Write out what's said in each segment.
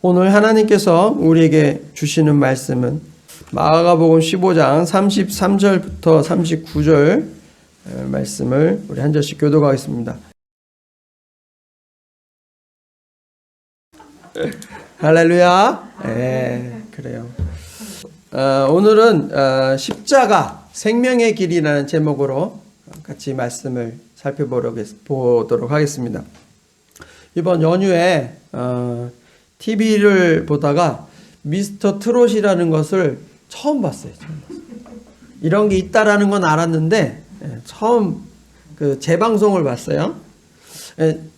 오늘 하나님께서 우리에게 주시는 말씀은 마가복음 15장 33절부터 39절 말씀을 우리 한 절씩 교독하겠습니다. 할렐루야. 네, 그래요. 오늘은 십자가 생명의 길이라는 제목으로 같이 말씀을 살펴보도록 하겠습니다. 이번 연휴에 TV를 보다가 미스터 트롯이라는 것을 처음 봤어요. 이런 게 있다라는 건 알았는데 처음 그 재방송을 봤어요.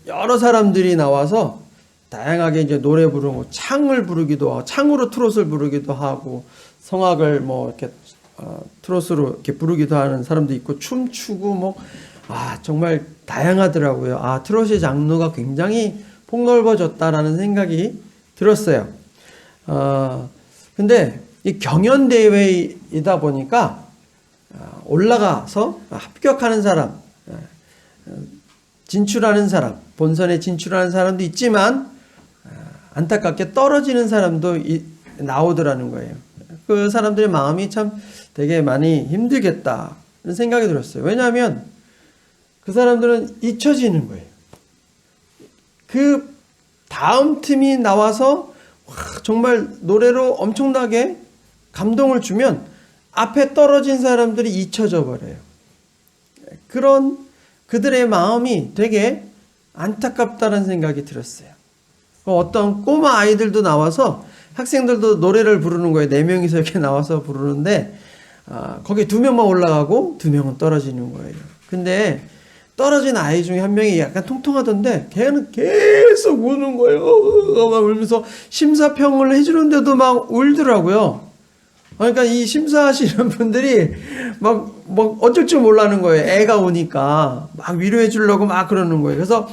여러 사람들이 나와서 다양하게 이제 노래 부르고 창을 부르기도 하고 창으로 트롯을 부르기도 하고 성악을 뭐 이렇게 트롯으로 이렇게 부르기도 하는 사람도 있고 춤추고 정말 다양하더라고요. 트롯의 장르가 굉장히 폭넓어졌다라는 생각이 들었어요. 근데 이 경연대회이다 보니까 올라가서 합격하는 사람, 진출하는 사람, 본선에 진출하는 사람도 있지만 안타깝게 떨어지는 사람도 나오더라는 거예요. 그 사람들의 마음이 참 되게 많이 힘들겠다는 생각이 들었어요. 왜냐하면 그 사람들은 잊혀지는 거예요. 그 다음 틈이 나와서 정말 노래로 엄청나게 감동을 주면 앞에 떨어진 사람들이 잊혀져 버려요. 그런 그들의 마음이 되게 안타깝다는 생각이 들었어요. 어떤 꼬마 아이들도 나와서 학생들도 노래를 부르는 거예요. 4명이서 이렇게 나와서 부르는데 거기 2명만 올라가고 2명은 떨어지는 거예요. 근데 떨어진 아이 중에 한 명이 약간 통통하던데 걔는 계속 우는 거예요. 막 울면서 심사평을 해주는데도 막 울더라고요. 그러니까 이 심사하시는 분들이 막 어쩔 줄 몰라는 거예요. 애가 우니까 막 위로해 주려고 막 그러는 거예요. 그래서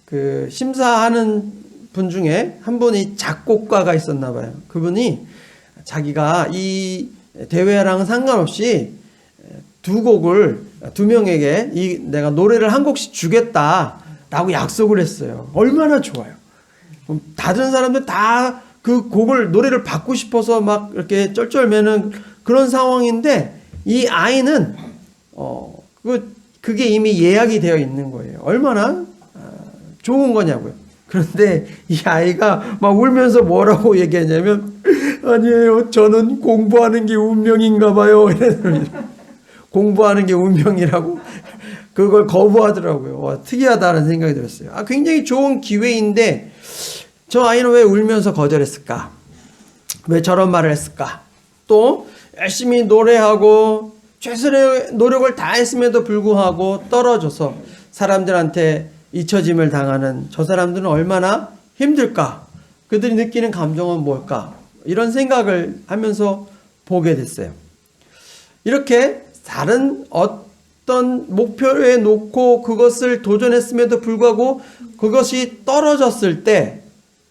그 심사하는 분 중에 한 분이 작곡가가 있었나 봐요. 그분이 자기가 이 대회랑 상관없이 2곡을 2명에게 내가 노래를 한 곡씩 주겠다라고 약속을 했어요. 얼마나 좋아요. 다른 사람들 다 그 노래를 받고 싶어서 막 이렇게 쩔쩔매는 그런 상황인데 이 아이는 그게 이미 예약이 되어 있는 거예요. 얼마나 좋은 거냐고요. 그런데 이 아이가 막 울면서 뭐라고 얘기하냐면 아니에요. 저는 공부하는 게 운명인가 봐요. 공부하는 게 운명이라고 그걸 거부하더라고요. 특이하다는 생각이 들었어요. 굉장히 좋은 기회인데 저 아이는 왜 울면서 거절했을까? 왜 저런 말을 했을까? 또 열심히 노래하고 최선의 노력을 다했음에도 불구하고 떨어져서 사람들한테 잊혀짐을 당하는 저 사람들은 얼마나 힘들까? 그들이 느끼는 감정은 뭘까? 이런 생각을 하면서 보게 됐어요. 이렇게 다른 어떤 목표에 놓고 그것을 도전했음에도 불구하고 그것이 떨어졌을 때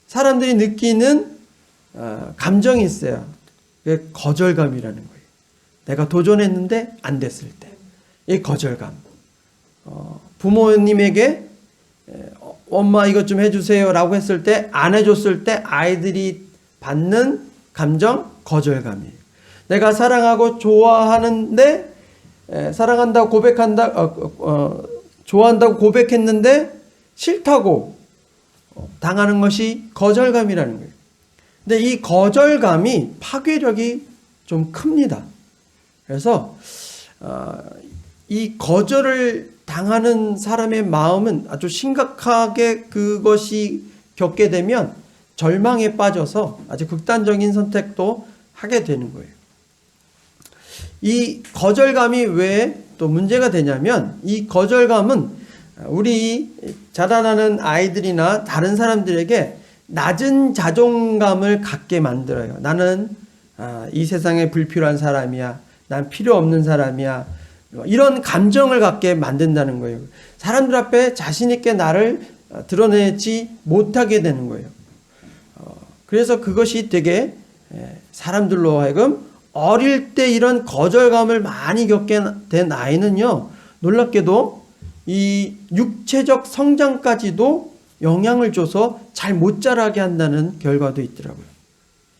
사람들이 느끼는 감정이 있어요. 그게 거절감이라는 거예요. 내가 도전했는데 안 됐을 때. 이 거절감. 부모님에게 엄마 이것 좀 해주세요 라고 했을 때 안 해줬을 때 아이들이 받는 감정 거절감이에요. 내가 사랑하고 좋아하는데 사랑한다고 좋아한다고 고백했는데 싫다고 당하는 것이 거절감이라는 거예요. 근데 이 거절감이 파괴력이 좀 큽니다. 그래서 이 거절을 당하는 사람의 마음은 아주 심각하게 그것이 겪게 되면 절망에 빠져서 아주 극단적인 선택도 하게 되는 거예요. 이 거절감이 왜 또 문제가 되냐면 이 거절감은 우리 자라나는 아이들이나 다른 사람들에게 낮은 자존감을 갖게 만들어요. 나는 이 세상에 불필요한 사람이야. 난 필요 없는 사람이야. 이런 감정을 갖게 만든다는 거예요. 사람들 앞에 자신 있게 나를 드러내지 못하게 되는 거예요. 그래서 그것이 되게 사람들로 하여금 어릴 때 이런 거절감을 많이 겪게 된 아이는요, 놀랍게도 이 육체적 성장까지도 영향을 줘서 잘 못 자라게 한다는 결과도 있더라고요.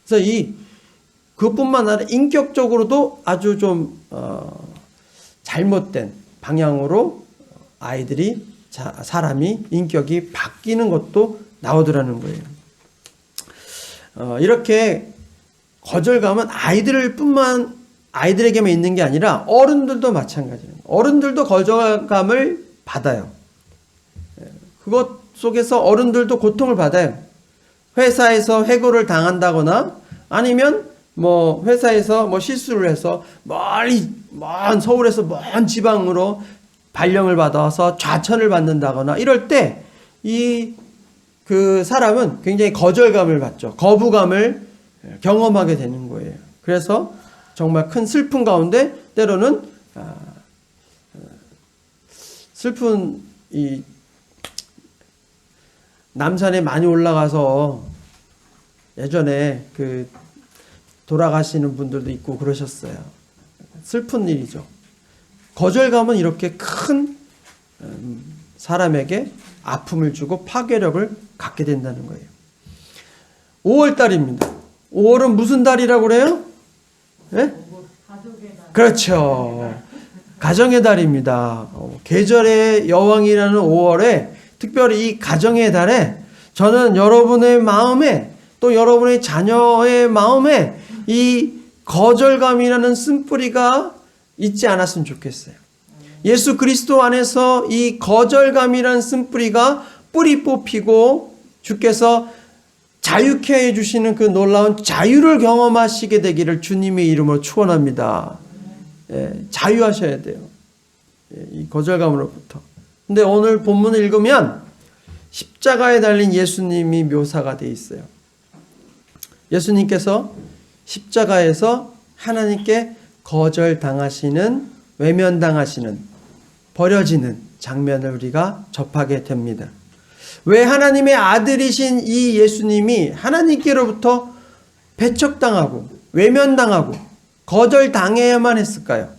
그래서 그것뿐만 아니라 인격적으로도 아주 좀 잘못된 방향으로 아이들이 사람이 인격이 바뀌는 것도 나오더라는 거예요. 이렇게 거절감은 아이들에게만 있는 게 아니라 어른들도 마찬가지예요. 어른들도 거절감을 받아요. 그것 속에서 어른들도 고통을 받아요. 회사에서 해고를 당한다거나 아니면 뭐 회사에서 뭐 실수를 해서 먼 서울에서 먼 지방으로 발령을 받아서 좌천을 받는다거나 이럴 때 그 사람은 굉장히 거절감을 받죠. 거부감을 경험하게 되는 거예요. 그래서 정말 큰 슬픔 가운데 때로는 슬픈 남산에 많이 올라가서 예전에 돌아가시는 분들도 있고 그러셨어요. 슬픈 일이죠. 거절감은 이렇게 큰 사람에게 아픔을 주고 파괴력을 갖게 된다는 거예요. 5월달입니다. 5월은 무슨 달이라고 그래요? 네? 그렇죠. 가정의 달입니다. 계절의 여왕이라는 5월에 특별히 이 가정의 달에 저는 여러분의 마음에 또 여러분의 자녀의 마음에 이 거절감이라는 쓴뿌리가 있지 않았으면 좋겠어요. 예수 그리스도 안에서 이 거절감이라는 쓴뿌리가 뿌리 뽑히고 주께서 자유케 해주시는 그 놀라운 자유를 경험하시게 되기를 주님의 이름으로 축원합니다. 자유하셔야 돼요. 이 거절감으로부터. 근데 오늘 본문을 읽으면 십자가에 달린 예수님이 묘사가 되어 있어요. 예수님께서 십자가에서 하나님께 거절당하시는, 외면당하시는, 버려지는 장면을 우리가 접하게 됩니다. 왜 하나님의 아들이신 이 예수님이 하나님께로부터 배척당하고 외면당하고 거절당해야만 했을까요?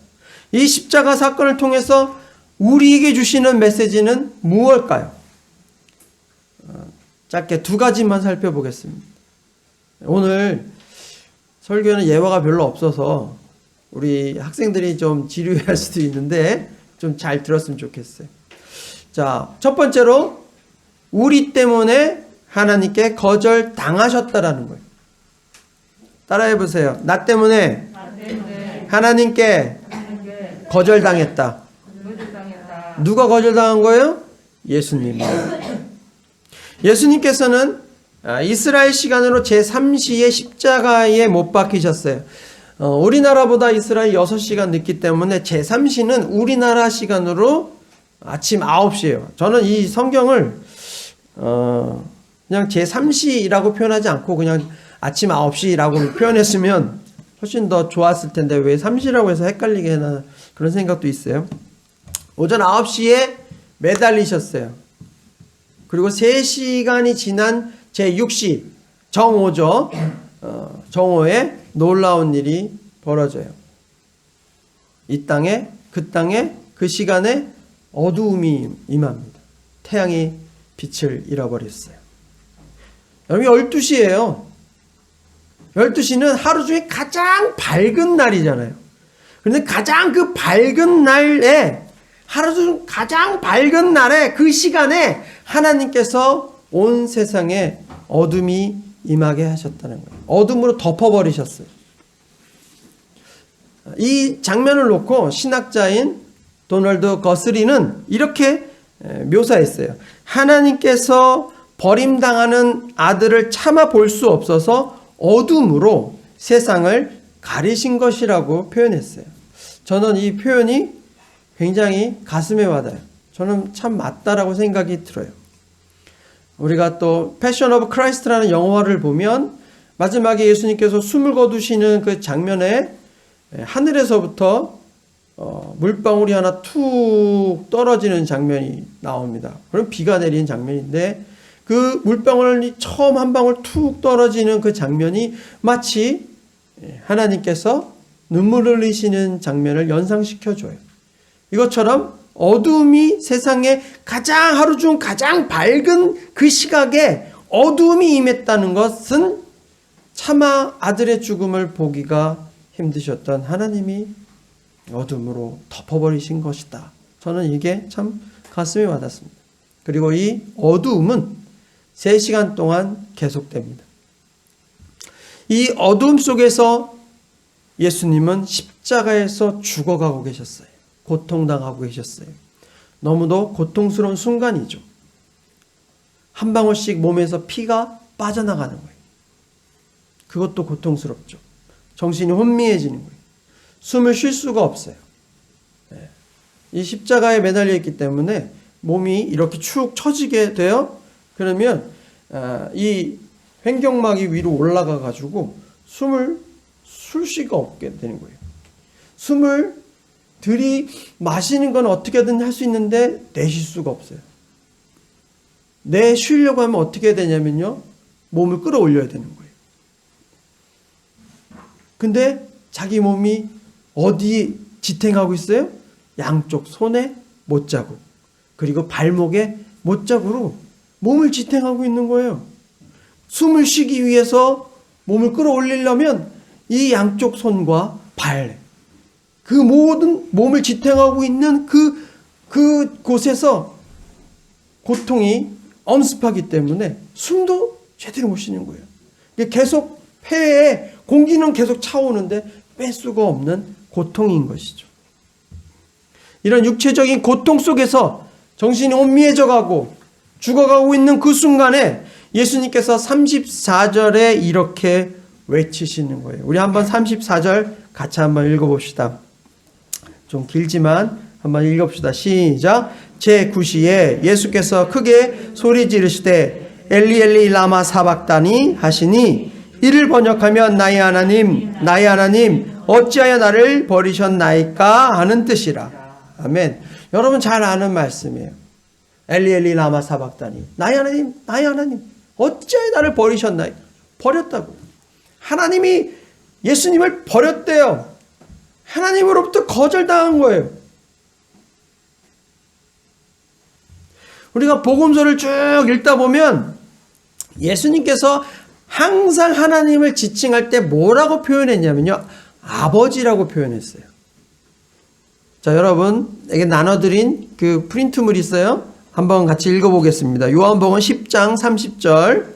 이 십자가 사건을 통해서 우리에게 주시는 메시지는 무엇일까요? 짧게 두 가지만 살펴보겠습니다. 오늘 설교는 예화가 별로 없어서 우리 학생들이 좀 지루해할 수도 있는데 좀 잘 들었으면 좋겠어요. 자, 첫 번째로 우리 때문에 하나님께 거절당하셨다라는 거예요. 따라해 보세요. 나 때문에 하나님께 거절당했다. 누가 거절당한 거예요? 예수님. 예수님께서는 이스라엘 시간으로 제3시에 십자가에 못 박히셨어요. 우리나라보다 이스라엘 6시간 늦기 때문에 제3시는 우리나라 시간으로 아침 9시예요. 저는 이 성경을 그냥 제3시라고 표현하지 않고 그냥 아침 9시라고 표현했으면 훨씬 더 좋았을 텐데 왜 3시라고 해서 헷갈리게 하나 그런 생각도 있어요. 오전 9시에 매달리셨어요. 그리고 3시간이 지난 제6시 정오죠. 정오에 놀라운 일이 벌어져요. 이 땅에 그 시간에 어두움이 임합니다. 태양이 빛을 잃어버렸어요. 여러분 12시예요. 12시는 하루 중에 가장 밝은 날이잖아요. 그런데 가장 그 밝은 날에 하루 중 가장 밝은 날에 그 시간에 하나님께서 온 세상에 어둠이 임하게 하셨다는 거예요. 어둠으로 덮어버리셨어요. 이 장면을 놓고 신학자인 도널드 거스리는 이렇게 묘사했어요. 하나님께서 버림당하는 아들을 참아 볼 수 없어서 어둠으로 세상을 가리신 것이라고 표현했어요. 저는 이 표현이 굉장히 가슴에 와닿아요. 저는 참 맞다라고 생각이 들어요. 우리가 또 패션 오브 크라이스트라는 영화를 보면 마지막에 예수님께서 숨을 거두시는 그 장면에 하늘에서부터 물방울이 하나 툭 떨어지는 장면이 나옵니다. 그럼 비가 내리는 장면인데 그 물방울이 처음 한 방울 툭 떨어지는 그 장면이 마치 하나님께서 눈물을 흘리시는 장면을 연상시켜줘요. 이것처럼 어두움이 세상에 가장 하루 중 가장 밝은 그 시각에 어두움이 임했다는 것은 차마 아들의 죽음을 보기가 힘드셨던 하나님이 어둠으로 덮어버리신 것이다. 저는 이게 참 가슴에 와닿습니다. 그리고 이 어두움은 3시간 동안 계속됩니다. 이 어두움 속에서 예수님은 십자가에서 죽어가고 계셨어요. 고통당하고 계셨어요. 너무도 고통스러운 순간이죠. 한 방울씩 몸에서 피가 빠져나가는 거예요. 그것도 고통스럽죠. 정신이 혼미해지는 거예요. 숨을 쉴 수가 없어요. 이 십자가에 매달려 있기 때문에 몸이 이렇게 축 처지게 돼요. 그러면 이 횡격막이 위로 올라가 가지고 숨을 쉴 수가 없게 되는 거예요. 숨을 들이마시는 건 어떻게든 할 수 있는데 내쉴 수가 없어요. 내쉬려고 하면 어떻게 해야 되냐면요, 몸을 끌어올려야 되는 거예요. 근데 자기 몸이 어디 지탱하고 있어요? 양쪽 손에 못자국, 그리고 발목에 못자국으로 몸을 지탱하고 있는 거예요. 숨을 쉬기 위해서 몸을 끌어올리려면 이 양쪽 손과 발, 그 모든 몸을 지탱하고 있는 그 곳에서 고통이 엄습하기 때문에 숨도 제대로 못 쉬는 거예요. 계속 폐에 공기는 계속 차오는데 뺄 수가 없는 고통인 것이죠. 이런 육체적인 고통 속에서 정신이 혼미해져 가고 죽어가고 있는 그 순간에 예수님께서 34절에 이렇게 외치시는 거예요. 우리 한번 34절 같이 한번 읽어봅시다. 좀 길지만 한번 읽어봅시다. 시작. 제9시에 예수께서 크게 소리 지르시되 엘리 엘리 라마 사박다니 하시니, 이를 번역하면 나의 하나님 어찌하여 나를 버리셨나이까 하는 뜻이라. 아멘. 여러분 잘 아는 말씀이에요. 엘리 엘리 라마 사박다니, 나의 하나님 어찌하여 나를 버리셨나이까. 버렸다고. 하나님이 예수님을 버렸대요. 하나님으로부터 거절당한 거예요. 우리가 복음서를 쭉 읽다 보면 예수님께서 항상 하나님을 지칭할 때 뭐라고 표현했냐면요, 아버지라고 표현했어요. 자, 여러분에게 나눠드린 그 프린트물이 있어요. 한번 같이 읽어보겠습니다. 요한복음 10장 30절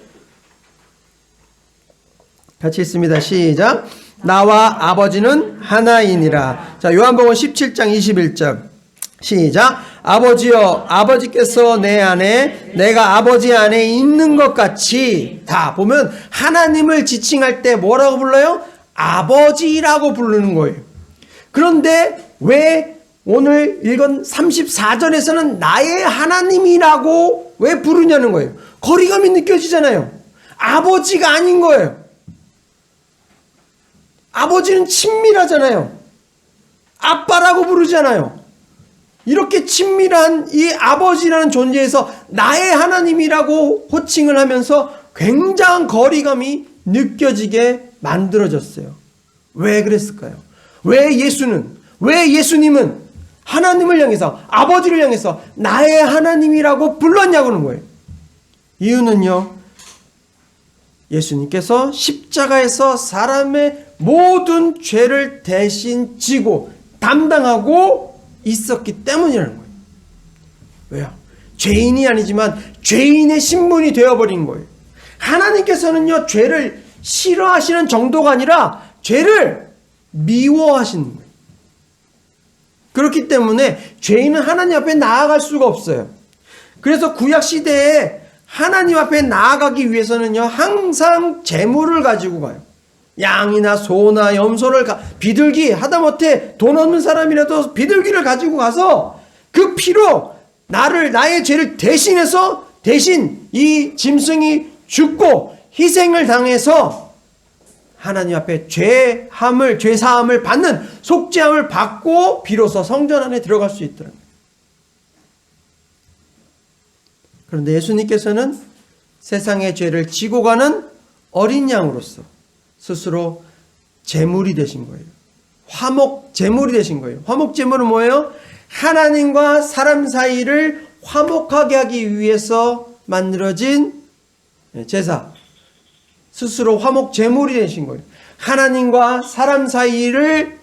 같이 읽습니다. 시작. 나와 아버지는 하나이니라. 자, 요한복음 17장 21절 시작. 아버지여, 아버지께서 내 안에, 내가 아버지 안에 있는 것 같이. 다 보면 하나님을 지칭할 때 뭐라고 불러요? 아버지라고 부르는 거예요. 그런데 왜 오늘 읽은 34절에서는 나의 하나님이라고 왜 부르냐는 거예요. 거리감이 느껴지잖아요. 아버지가 아닌 거예요. 아버지는 친밀하잖아요. 아빠라고 부르잖아요. 이렇게 친밀한 이 아버지라는 존재에서 나의 하나님이라고 호칭을 하면서 굉장한 거리감이 느껴지게 만들어졌어요. 왜 그랬을까요? 왜 예수님은 하나님을 향해서, 아버지를 향해서 나의 하나님이라고 불렀냐고 하는 거예요. 이유는요, 예수님께서 십자가에서 사람의 모든 죄를 대신 지고 담당하고 있었기 때문이라는 거예요. 왜요? 죄인이 아니지만 죄인의 신분이 되어버린 거예요. 하나님께서는요, 죄를 싫어하시는 정도가 아니라 죄를 미워하시는 거예요. 그렇기 때문에 죄인은 하나님 앞에 나아갈 수가 없어요. 그래서 구약시대에 하나님 앞에 나아가기 위해서는요, 항상 제물을 가지고 가요. 양이나 소나 염소를 비둘기, 하다못해 돈 없는 사람이라도 비둘기를 가지고 가서 그 피로 나의 죄를 대신해서 대신 이 짐승이 죽고 희생을 당해서 하나님 앞에 죄사함을 받는, 속죄함을 받고 비로소 성전 안에 들어갈 수 있더라고요. 그런데 예수님께서는 세상의 죄를 지고 가는 어린 양으로서 스스로 제물이 되신 거예요. 화목 제물이 되신 거예요. 화목 제물은 뭐예요? 하나님과 사람 사이를 화목하게 하기 위해서 만들어진 제사. 스스로 화목 제물이 되신 거예요. 하나님과 사람 사이를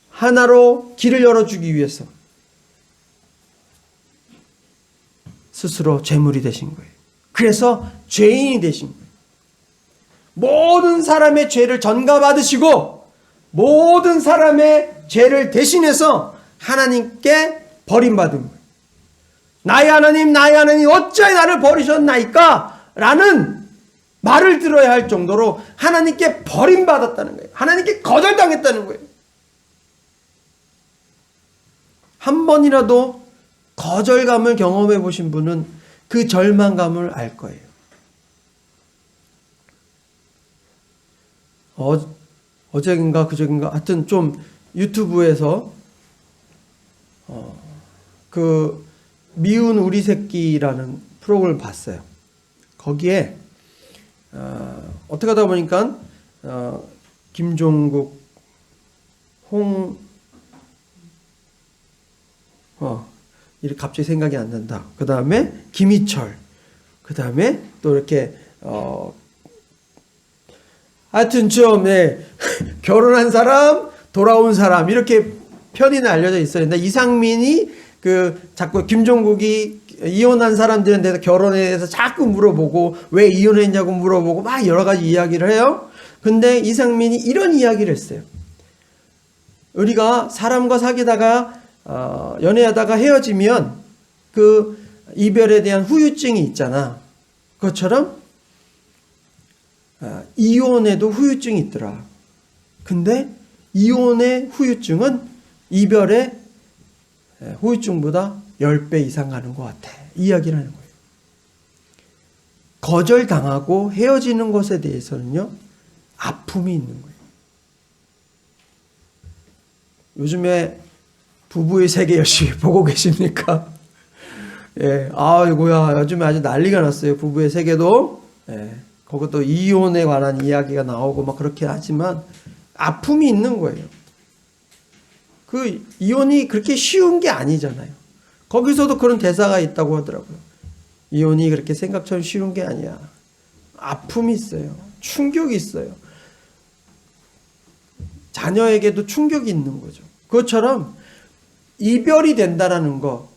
하나로 길을 열어주기 위해서 스스로 제물이 되신 거예요. 그래서 죄인이 되신 거예요. 모든 사람의 죄를 전가받으시고 모든 사람의 죄를 대신해서 하나님께 버림받은 거예요. 나의 하나님 어찌하여 나를 버리셨나이까? 라는 말을 들어야 할 정도로 하나님께 버림받았다는 거예요. 하나님께 거절당했다는 거예요. 한 번이라도 거절감을 경험해 보신 분은 그 절망감을 알 거예요. 어제인가 그저인가 하여튼 좀 유튜브에서 그 미운 우리 새끼라는 프로그램을 봤어요. 거기에 어떻게 하다 보니까 김종국, 이렇게 갑자기 생각이 안 난다. 그 다음에 김희철, 그 다음에 또 이렇게 하여튼 좀 결혼한 사람, 돌아온 사람 이렇게 편이 알려져 있어요. 근데 이상민이 자꾸 김종국이 이혼한 사람들에 대해서 결혼에 대해서 자꾸 물어보고 왜 이혼했냐고 물어보고 막 여러 가지 이야기를 해요. 근데 이상민이 이런 이야기를 했어요. 우리가 사람과 사귀다가 연애하다가 헤어지면 그 이별에 대한 후유증이 있잖아. 그것처럼 이혼에도 후유증이 있더라. 근데 이혼의 후유증은 이별의 후유증보다 10배 이상 가는 것 같아. 이 이야기를 하는 거예요. 거절당하고 헤어지는 것에 대해서는요, 아픔이 있는 거예요. 요즘에 부부의 세계 열심히 보고 계십니까? 예, 아이고야, 요즘에 아주 난리가 났어요. 부부의 세계도. 예, 거기도 이혼에 관한 이야기가 나오고 막 그렇게 하지만 아픔이 있는 거예요. 그 이혼이 그렇게 쉬운 게 아니잖아요. 거기서도 그런 대사가 있다고 하더라고요. 이혼이 그렇게 생각처럼 쉬운 게 아니야. 아픔이 있어요. 충격이 있어요. 자녀에게도 충격이 있는 거죠. 그것처럼 이별이 된다라는 거,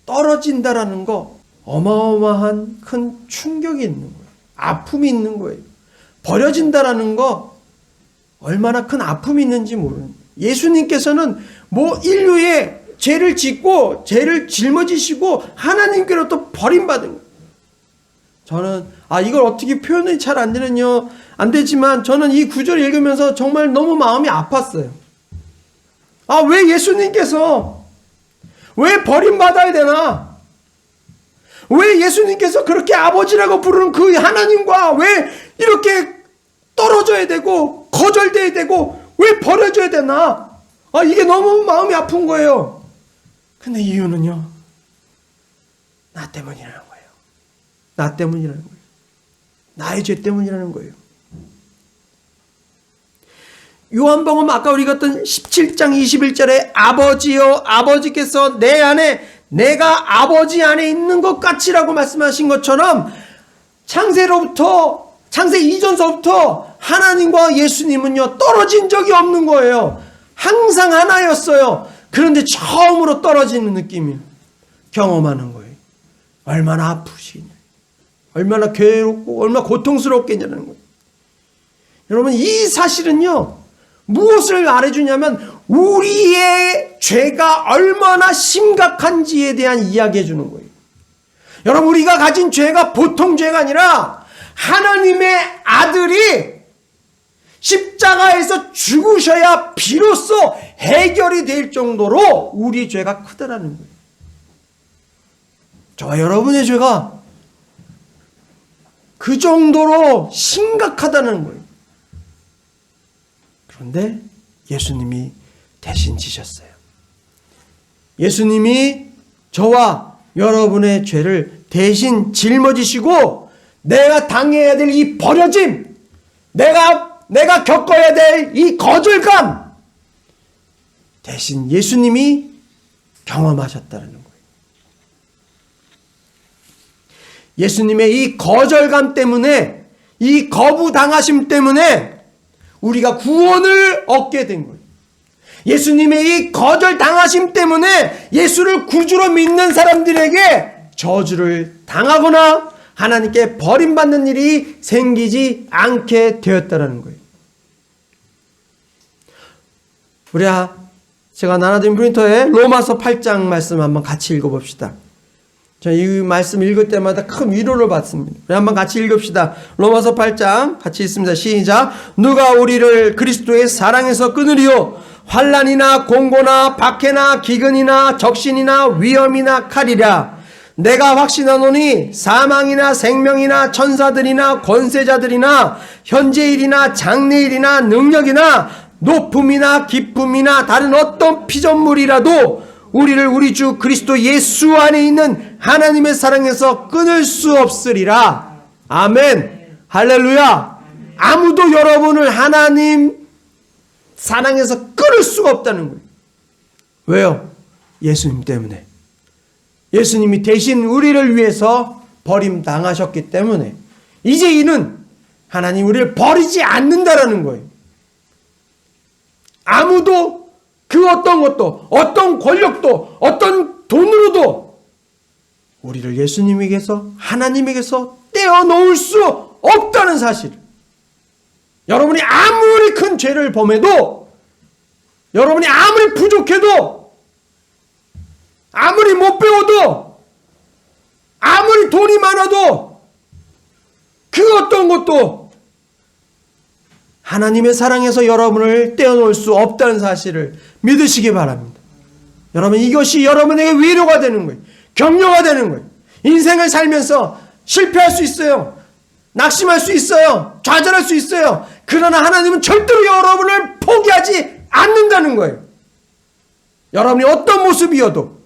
떨어진다라는 거, 어마어마한 큰 충격이 있는 거예요. 아픔이 있는 거예요. 버려진다라는 거, 얼마나 큰 아픔이 있는지 모르는 거예요. 예수님께서는 인류의 죄를 짓고 죄를 짊어지시고 하나님께로부터 버림받은 거예요. 저는 이걸 어떻게 표현이 잘 안 되지만 저는 이 구절을 읽으면서 정말 너무 마음이 아팠어요. 왜 예수님께서 왜 버림받아야 되나? 왜 예수님께서 그렇게 아버지라고 부르는 그 하나님과 왜 이렇게 떨어져야 되고 거절돼야 되고 왜 버려져야 되나? 이게 너무 마음이 아픈 거예요. 근데 이유는요, 나 때문이라는 거예요. 나 때문이라는 거예요. 나의 죄 때문이라는 거예요. 요한복음 아까 우리가 했던 17장 21절에 아버지여 아버지께서 내 안에 내가 아버지 안에 있는 것 같이라고 말씀하신 것처럼 창세 이전서부터 하나님과 예수님은요 떨어진 적이 없는 거예요. 항상 하나였어요. 그런데 처음으로 떨어지는 느낌이 경험하는 거예요. 얼마나 아프시냐, 얼마나 괴롭고 얼마나 고통스럽겠냐는 거예요. 여러분, 이 사실은요 무엇을 말해주냐면 우리의 죄가 얼마나 심각한지에 대한 이야기해 주는 거예요. 여러분, 우리가 가진 죄가 보통 죄가 아니라 하나님의 아들이 십자가에서 죽으셔야 비로소 해결이 될 정도로 우리 죄가 크다라는 거예요. 저와 여러분의 죄가 그 정도로 심각하다는 거예요. 그런데 예수님이 대신 지셨어요. 예수님이 저와 여러분의 죄를 대신 짊어지시고 내가 당해야 될 이 버려짐, 내가 겪어야 될 이 거절감 대신 예수님이 경험하셨다는 거예요. 예수님의 이 거절감 때문에, 이 거부당하심 때문에 우리가 구원을 얻게 된 거예요. 예수님의 이 거절당하심 때문에 예수를 구주로 믿는 사람들에게 저주를 당하거나 하나님께 버림받는 일이 생기지 않게 되었다는 거예요. 제가 나눠드린 프린터에 로마서 8장 말씀 한번 같이 읽어봅시다. 저 이 말씀 읽을 때마다 큰 위로를 받습니다. 우리 한번 같이 읽읍시다. 로마서 8장 같이 읽습니다. 시작. 누가 우리를 그리스도의 사랑에서 끊으리요? 환난이나 공고나 박해나 기근이나 적신이나 위험이나 칼이랴. 내가 확신하노니 사망이나 생명이나 천사들이나 권세자들이나 현재일이나 장래일이나 능력이나 높음이나 기쁨이나 다른 어떤 피조물이라도 우리를 우리 주 그리스도 예수 안에 있는 하나님의 사랑에서 끊을 수 없으리라. 아멘. 할렐루야. 아무도 여러분을 하나님 사랑에서 끊을 수가 없다는 거예요. 왜요? 예수님 때문에. 예수님이 대신 우리를 위해서 버림당하셨기 때문에 이제 이는 하나님 우리를 버리지 않는다라는 거예요. 아무도 그 어떤 것도, 어떤 권력도, 어떤 돈으로도 우리를 예수님에게서, 하나님에게서 떼어놓을 수 없다는 사실. 여러분이 아무리 큰 죄를 범해도, 여러분이 아무리 부족해도, 아무리 못 배워도, 아무리 돈이 많아도 그 어떤 것도 하나님의 사랑에서 여러분을 떼어놓을 수 없다는 사실을 믿으시기 바랍니다. 여러분, 이것이 여러분에게 위로가 되는 거예요. 격려가 되는 거예요. 인생을 살면서 실패할 수 있어요. 낙심할 수 있어요. 좌절할 수 있어요. 그러나 하나님은 절대로 여러분을 포기하지 않는다는 거예요. 여러분이 어떤 모습이어도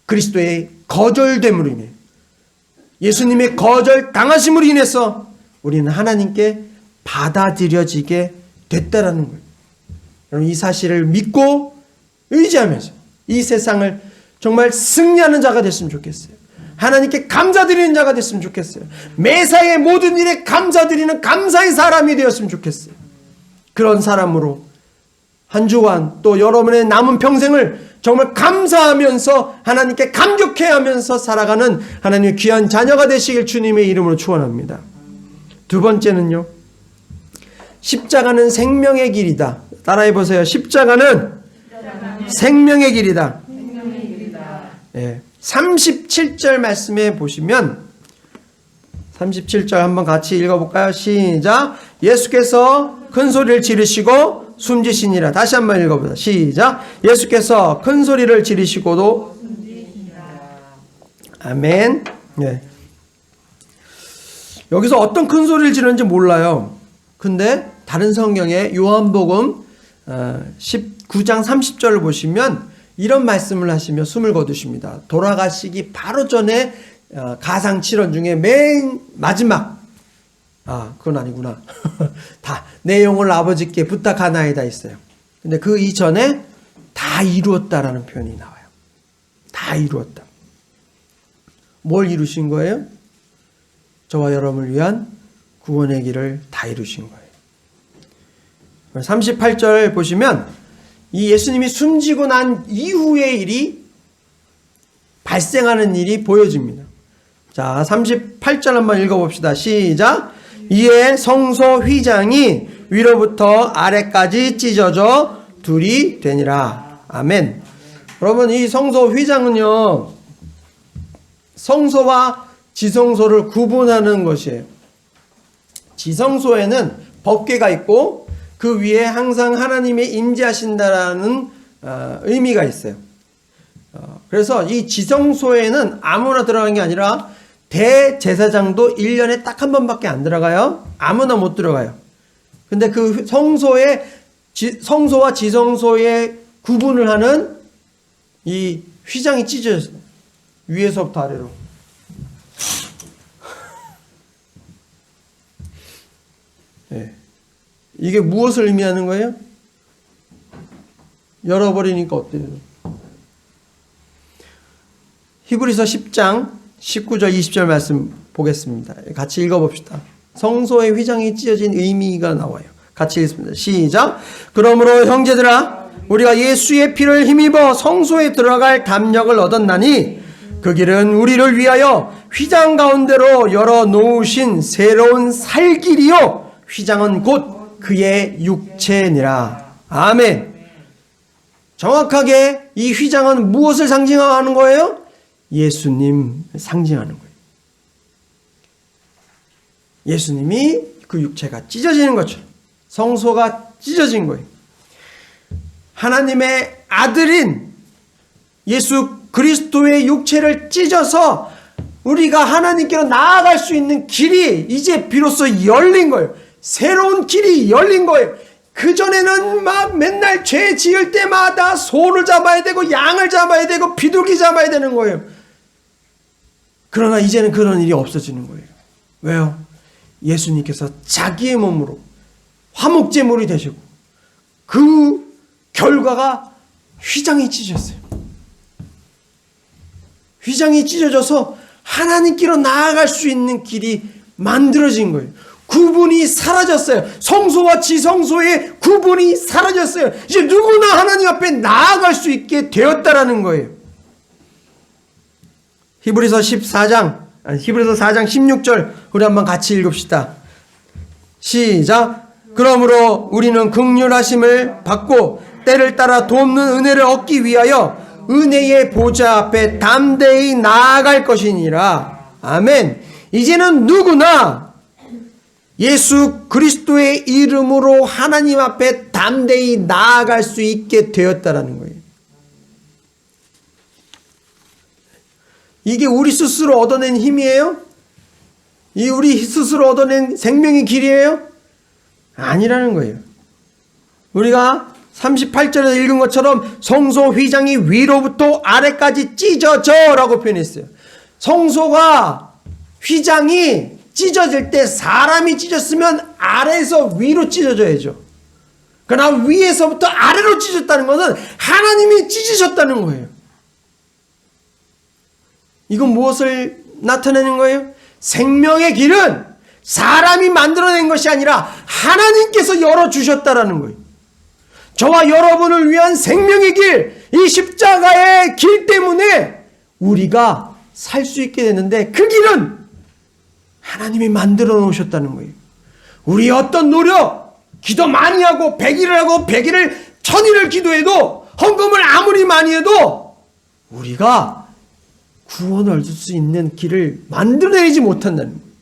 그리스도의 거절됨으로 인해, 예수님의 거절당하심으로 인해서 우리는 하나님께 받아들여지게 됐다라는 거예요. 여러분, 이 사실을 믿고 의지하면서 이 세상을 정말 승리하는 자가 됐으면 좋겠어요. 하나님께 감사드리는 자가 됐으면 좋겠어요. 매사의 모든 일에 감사드리는 감사의 사람이 되었으면 좋겠어요. 그런 사람으로 한 주간 또 여러분의 남은 평생을 정말 감사하면서 하나님께 감격해야 하면서 살아가는 하나님의 귀한 자녀가 되시길 주님의 이름으로 축원합니다. 두 번째는요, 십자가는 생명의 길이다. 따라해 보세요. 십자가는 생명의 길이다. 네. 37절 말씀에 보시면 37절 한번 같이 읽어볼까요? 시작. 예수께서 큰 소리를 지르시고 숨지시니라. 다시 한번 읽어보자. 시작. 예수께서 큰 소리를 지르시고도 아멘. 네. 여기서 어떤 큰 소리를 지르는지 몰라요. 근데 다른 성경에 요한복음 19장 30절을 보시면 이런 말씀을 하시며 숨을 거두십니다. 돌아가시기 바로 전에 가상칠언 중에 맨 마지막, 그건 아니구나. 다 내 영을 아버지께 부탁하나이다 있어요. 근데 그 이전에 다 이루었다라는 표현이 나와요. 다 이루었다. 뭘 이루신 거예요? 저와 여러분을 위한 구원의 길을 다 이루신 거예요. 38절 보시면 이 예수님이 숨지고 난 이후의 일이 발생하는 일이 보여집니다. 자, 38절 한번 읽어봅시다. 시작. 이에 성소 휘장이 위로부터 아래까지 찢어져 둘이 되니라. 아멘. 여러분, 이 성소 휘장은요, 성소와 지성소를 구분하는 것이에요. 지성소에는 법궤가 있고 그 위에 항상 하나님이 임재하신다라는 의미가 있어요. 그래서 이 지성소에는 아무나 들어가는 게 아니라 대제사장도 1년에 딱 한 번밖에 안 들어가요. 아무나 못 들어가요. 근데 그 성소와 지성소의 구분을 하는 이 휘장이 찢어졌어요. 위에서부터 아래로. 네. 이게 무엇을 의미하는 거예요? 열어버리니까 어때요? 히브리서 10장 19절 20절 말씀 보겠습니다. 같이 읽어봅시다. 성소의 휘장이 찢어진 의미가 나와요. 같이 읽습니다. 시작. 그러므로 형제들아 우리가 예수의 피를 힘입어 성소에 들어갈 담력을 얻었나니 그 길은 우리를 위하여 휘장 가운데로 열어 놓으신 새로운 살길이요 휘장은 곧 그의 육체니라. 아멘. 정확하게 이 휘장은 무엇을 상징하는 거예요? 예수님 상징하는 거예요. 예수님이 그 육체가 찢어지는 것처럼 성소가 찢어진 거예요. 하나님의 아들인 예수 그리스도의 육체를 찢어서 우리가 하나님께로 나아갈 수 있는 길이 이제 비로소 열린 거예요. 새로운 길이 열린 거예요. 그전에는 막 맨날 죄 지을 때마다 소를 잡아야 되고 양을 잡아야 되고 비둘기 잡아야 되는 거예요. 그러나 이제는 그런 일이 없어지는 거예요. 왜요? 예수님께서 자기의 몸으로 화목제물이 되시고 그 결과가 휘장이 찢어졌어요. 휘장이 찢어져서 하나님께로 나아갈 수 있는 길이 만들어진 거예요. 구분이 사라졌어요. 성소와 지성소의 구분이 사라졌어요. 이제 누구나 하나님 앞에 나아갈 수 있게 되었다라는 거예요. 히브리서 4장 16절 우리 한번 같이 읽읍시다. 시작. 그러므로 우리는 긍휼하심을 받고 때를 따라 돕는 은혜를 얻기 위하여 은혜의 보좌 앞에 담대히 나아갈 것이니라. 아멘. 이제는 누구나 예수 그리스도의 이름으로 하나님 앞에 담대히 나아갈 수 있게 되었다라는 거예요. 이게 우리 스스로 얻어낸 힘이에요? 이 우리 스스로 얻어낸 생명의 길이에요? 아니라는 거예요. 우리가 38절에서 읽은 것처럼 성소 휘장이 위로부터 아래까지 찢어져 라고 표현했어요. 성소가 휘장이 찢어질 때 사람이 찢었으면 아래에서 위로 찢어져야죠. 그러나 위에서부터 아래로 찢었다는 것은 하나님이 찢으셨다는 거예요. 이건 무엇을 나타내는 거예요? 생명의 길은 사람이 만들어낸 것이 아니라 하나님께서 열어주셨다라는 거예요. 저와 여러분을 위한 생명의 길, 이 십자가의 길 때문에 우리가 살 수 있게 되는데 그 길은 하나님이 만들어 놓으셨다는 거예요. 우리 어떤 노력, 기도 많이 하고 100일을 하고 100일을 1000일을 기도해도 헌금을 아무리 많이 해도 우리가 구원을 얻을 수 있는 길을 만들어내지 못한다는 거예요.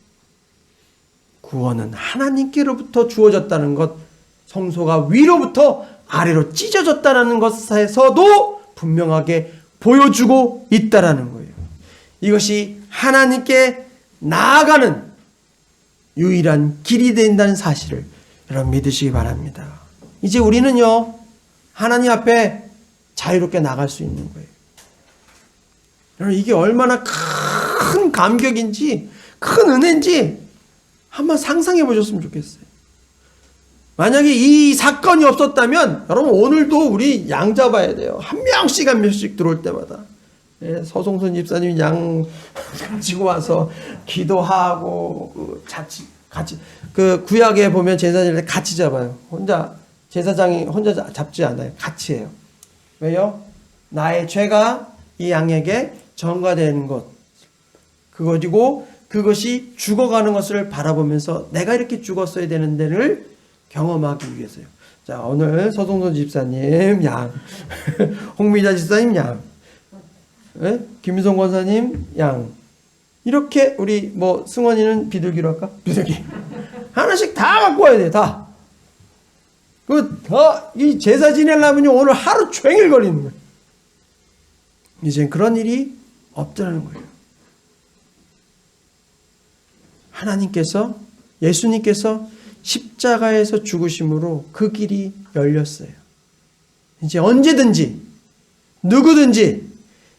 구원은 하나님께로부터 주어졌다는 것, 성소가 위로부터 아래로 찢어졌다는 것에서도 분명하게 보여주고 있다는 거예요. 이것이 하나님께 나아가는 유일한 길이 된다는 사실을 여러분 믿으시기 바랍니다. 이제 우리는요, 하나님 앞에 자유롭게 나갈 수 있는 거예요. 여러분, 이게 얼마나 큰 감격인지, 큰 은혜인지 한번 상상해 보셨으면 좋겠어요. 만약에 이 사건이 없었다면 여러분 오늘도 우리 양 잡아야 돼요. 한 명씩 들어올 때마다. 서송선 집사님이 양 가지고 와서 기도하고 같이 그 구약에 보면 제사 지낼 때 같이 잡아요. 혼자 제사장이 혼자 잡지 않아요. 같이 해요. 왜요? 나의 죄가 이 양에게 전가되는 것, 그것이고 그것이 죽어가는 것을 바라보면서 내가 이렇게 죽었어야 되는 데를 경험하기 위해서요. 자, 오늘 서동선 집사님 양, 홍미자 집사님 양, 김유성 권사님 양, 이렇게 우리 뭐 승원이는 비둘기로 할까? 비둘기 하나씩 다 갖고 와야 돼. 다. 이 제사 지내려면 오늘 하루 종일 걸리는 거예요. 이젠 그런 일이 없더라는 거예요. 하나님께서, 예수님께서 십자가에서 죽으심으로 그 길이 열렸어요. 이제 언제든지 누구든지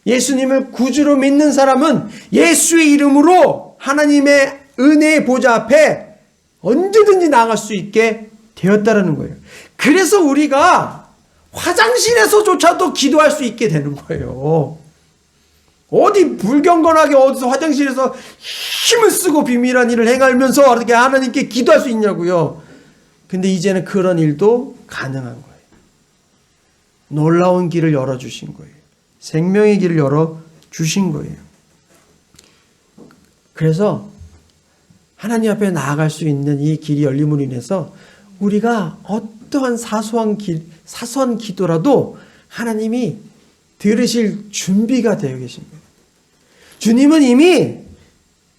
예수님을 구주로 믿는 사람은 예수의 이름으로 하나님의 은혜의 보좌 앞에 언제든지 나갈 수 있게 되었다라는 거예요. 그래서 우리가 화장실에서조차도 기도할 수 있게 되는 거예요. 어디 불경건하게 어디서 화장실에서 힘을 쓰고 비밀한 일을 행하면서 어떻게 하나님께 기도할 수 있냐고요. 근데 이제는 그런 일도 가능한 거예요. 놀라운 길을 열어주신 거예요. 생명의 길을 열어주신 거예요. 그래서 하나님 앞에 나아갈 수 있는 이 길이 열림으로 인해서 우리가 어떠한 사소한 기도라도 하나님이 들으실 준비가 되어 계신 거예요. 주님은 이미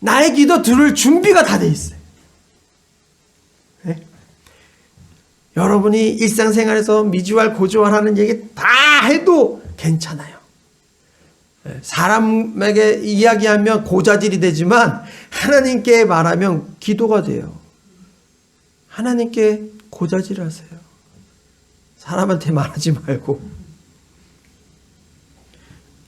나의 기도 들을 준비가 다 돼 있어요. 네? 여러분이 일상생활에서 미주알 고주알하는 얘기 다 해도 괜찮아요. 사람에게 이야기하면 고자질이 되지만 하나님께 말하면 기도가 돼요. 하나님께 고자질하세요. 사람한테 말하지 말고.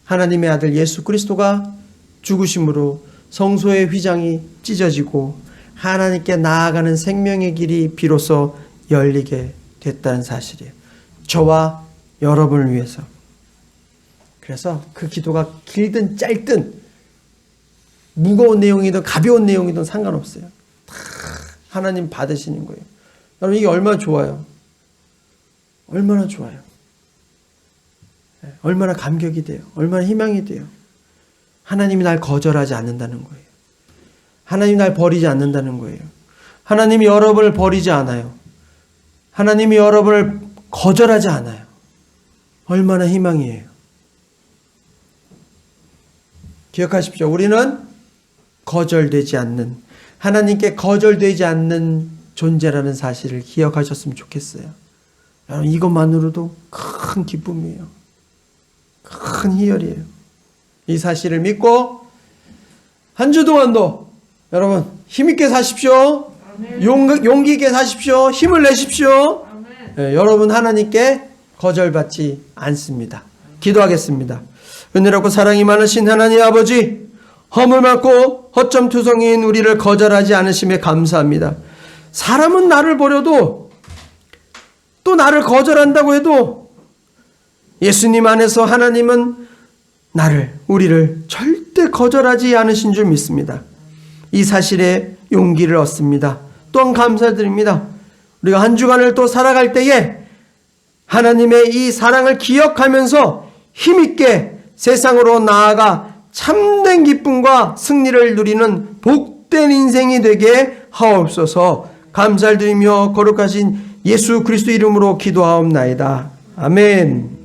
하나님의 아들 예수 그리스도가 죽으심으로 성소의 휘장이 찢어지고 하나님께 나아가는 생명의 길이 비로소 열리게 됐다는 사실이에요. 저와 여러분을 위해서. 그래서 그 기도가 길든 짧든 무거운 내용이든 가벼운 내용이든 상관없어요. 다 하나님 받으시는 거예요. 여러분 이게 얼마나 좋아요. 얼마나 좋아요. 얼마나 감격이 돼요. 얼마나 희망이 돼요. 하나님이 날 거절하지 않는다는 거예요. 하나님이 날 버리지 않는다는 거예요. 하나님이 여러분을 버리지 않아요. 하나님이 여러분을 거절하지 않아요. 얼마나 희망이에요. 기억하십시오. 우리는 거절되지 않는, 하나님께 거절되지 않는 존재라는 사실을 기억하셨으면 좋겠어요. 여러분 이것만으로도 큰 기쁨이에요. 큰 희열이에요. 이 사실을 믿고 한 주 동안도 여러분 힘있게 사십시오. 용기 있게 사십시오. 힘을 내십시오. 네, 여러분 하나님께 거절받지 않습니다. 기도하겠습니다. 은혜롭고 사랑이 많으신 하나님 아버지, 허물 많고 허점투성이인 우리를 거절하지 않으심에 감사합니다. 사람은 나를 버려도 또 나를 거절한다고 해도 예수님 안에서 하나님은 우리를 절대 거절하지 않으신 줄 믿습니다. 이 사실에 용기를 얻습니다. 또한 감사드립니다. 우리가 한 주간을 또 살아갈 때에 하나님의 이 사랑을 기억하면서 힘있게 세상으로 나아가 참된 기쁨과 승리를 누리는 복된 인생이 되게 하옵소서. 감사를 드리며 거룩하신 예수 그리스도 이름으로 기도하옵나이다. 아멘.